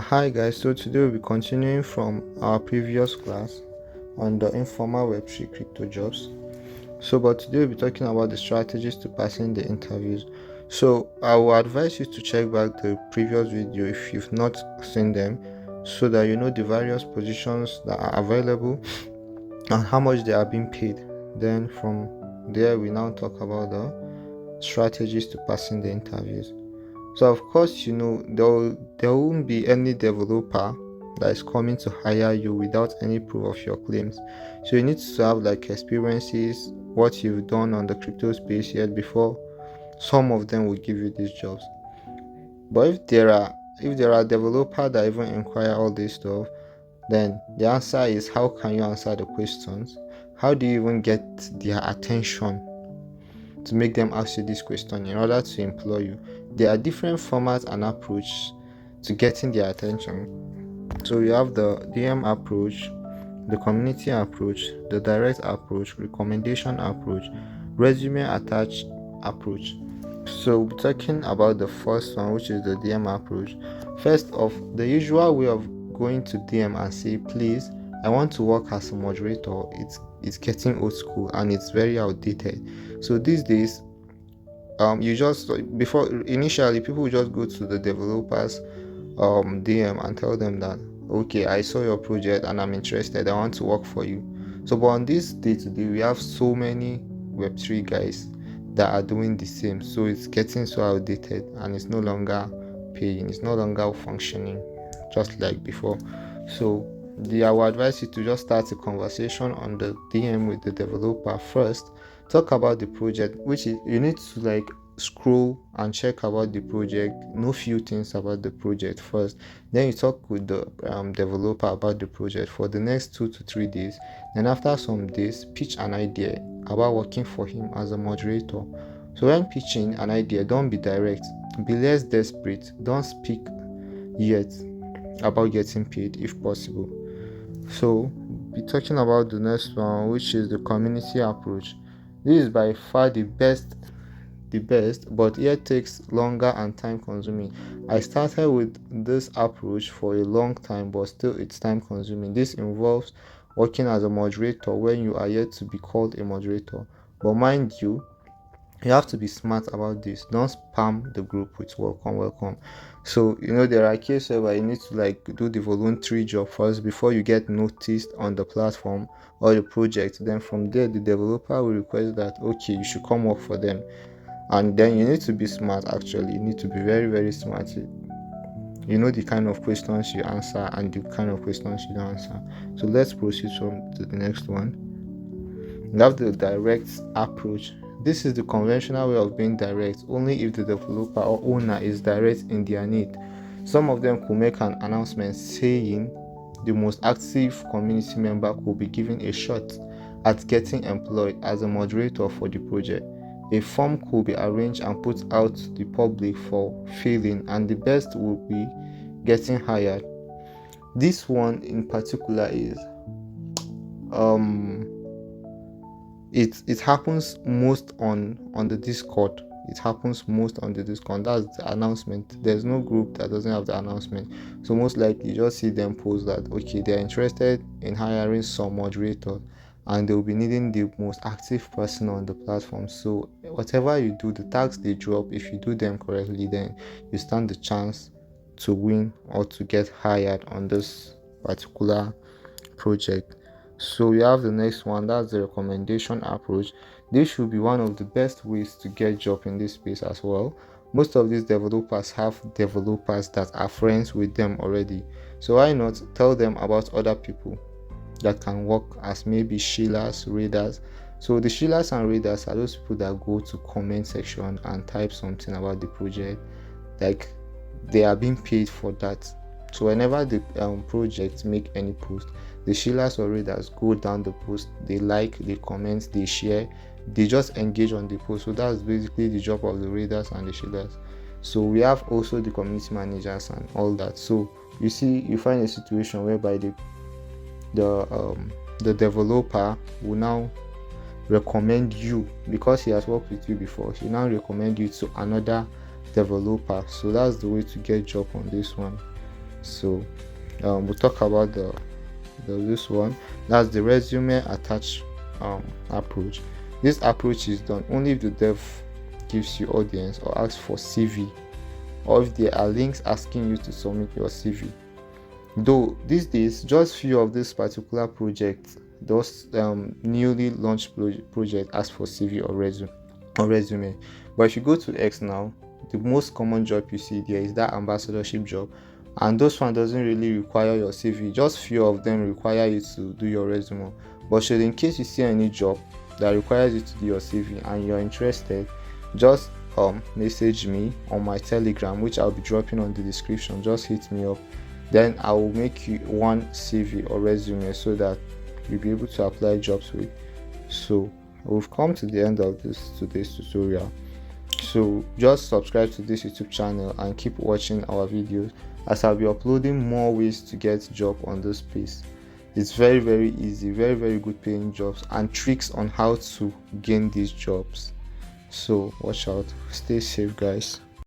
Hi guys, so today we'll be continuing from our previous class on the informal Web3 crypto jobs. But today we'll be talking about the strategies to passing the interviews. So I will advise you to check back the previous video if you've not seen them, so that you know the various positions that are available and how much they are being paid. Then from there we now talk about the strategies to passing the interviews. So of course, there won't be any developer that is coming to hire you without any proof of your claims. So you need to have like experiences, what you've done on the crypto space yet before some of them will give you these jobs. But if there are developers that even inquire all this stuff, then the answer is, how can you answer the questions? How do you even get their attention to make them ask you this question in order to employ you? There are different formats and approach to getting their attention. So you have the DM approach, the community approach, the direct approach, recommendation approach, resume attached approach. So we're talking about the first one, which is the DM approach. First off, the usual way of going to DM and say, please, I want to work as a moderator. It's getting old school and it's very outdated. So these days, you just before initially people will just go to the developers DM and tell them that, okay, I saw your project and I'm interested, I want to work for you. So but on this day to day, we have so many Web3 guys that are doing the same, so it's getting so outdated and it's no longer paying, it's no longer functioning just like before. So I would advise you to just start a conversation on the DM with the developer first. Talk about the project, which is, you need to like scroll and check about the project, know few things about the project first. Then you talk with the developer about the project for the next 2 to 3 days. Then after some days, pitch an idea about working for him as a moderator. So when pitching an idea, don't be direct, be less desperate, don't speak yet about getting paid if possible. So be talking about the next one, which is the community approach. This is by far the best, but it takes longer and time consuming. I started with this approach for a long time, but still it's time consuming. This involves working as a moderator when you are yet to be called a moderator. But mind you, you have to be smart about this. Don't spam the group with welcome. So there are cases where you need to like do the voluntary job first before you get noticed on the platform or the project. Then from there, the developer will request that, okay, you should come work for them. And then you need to be smart. Actually, you need to be very, very smart. You know the kind of questions you answer and the kind of questions you don't answer. So let's proceed to the next one. You have the direct approach. This is the conventional way of being direct, only if the developer or owner is direct in their need. Some of them could make an announcement saying the most active community member could be given a shot at getting employed as a moderator for the project. A form could be arranged and put out to the public for filling, and the best will be getting hired. This one in particular is it happens most on the Discord. It happens most on the Discord. That's the announcement. There's no group that doesn't have the announcement. So most likely you just see them post that, okay, they're interested in hiring some moderator and they'll be needing the most active person on the platform. So whatever you do, the tags they drop, if you do them correctly, then you stand the chance to win or to get hired on this particular project. So we have the next one, that's the recommendation approach. This should be one of the best ways to get job in this space as well. Most of these developers have developers that are friends with them already, so why not tell them about other people that can work as maybe shillers, readers. So the shillers and readers are those people that go to comment section and type something about the project, like they are being paid for that. So whenever the project make any post, the shillers or readers go down the post, they like, they comment, they share, they just engage on the post. So that's basically the job of the readers and the shillers. So we have also the community managers and all that. So you find a situation whereby the developer will now recommend you, because he has worked with you before, he now recommend you to another developer. So that's the way to get job on this one. So we'll talk about this one. That's the resume attach approach. This approach is done only if the dev gives you audience or asks for CV, or if there are links asking you to submit your CV. Though these days, just few of this particular project, those newly launched project ask for CV or resume. But if you go to X now, the most common job you see there is that ambassadorship job, and those one doesn't really require your CV. Just few of them require you to do your resume. But should in case you see any job that requires you to do your CV and you're interested, just message me on my Telegram, which I'll be dropping on the description. Just hit me up, then I will make you one CV or resume so that you'll be able to apply jobs with. So we've come to the end of today's tutorial. So just subscribe to this YouTube channel and keep watching our videos, as I'll be uploading more ways to get job on this space. It's very easy, very good paying jobs, and tricks on how to gain these jobs. So watch out, stay safe guys.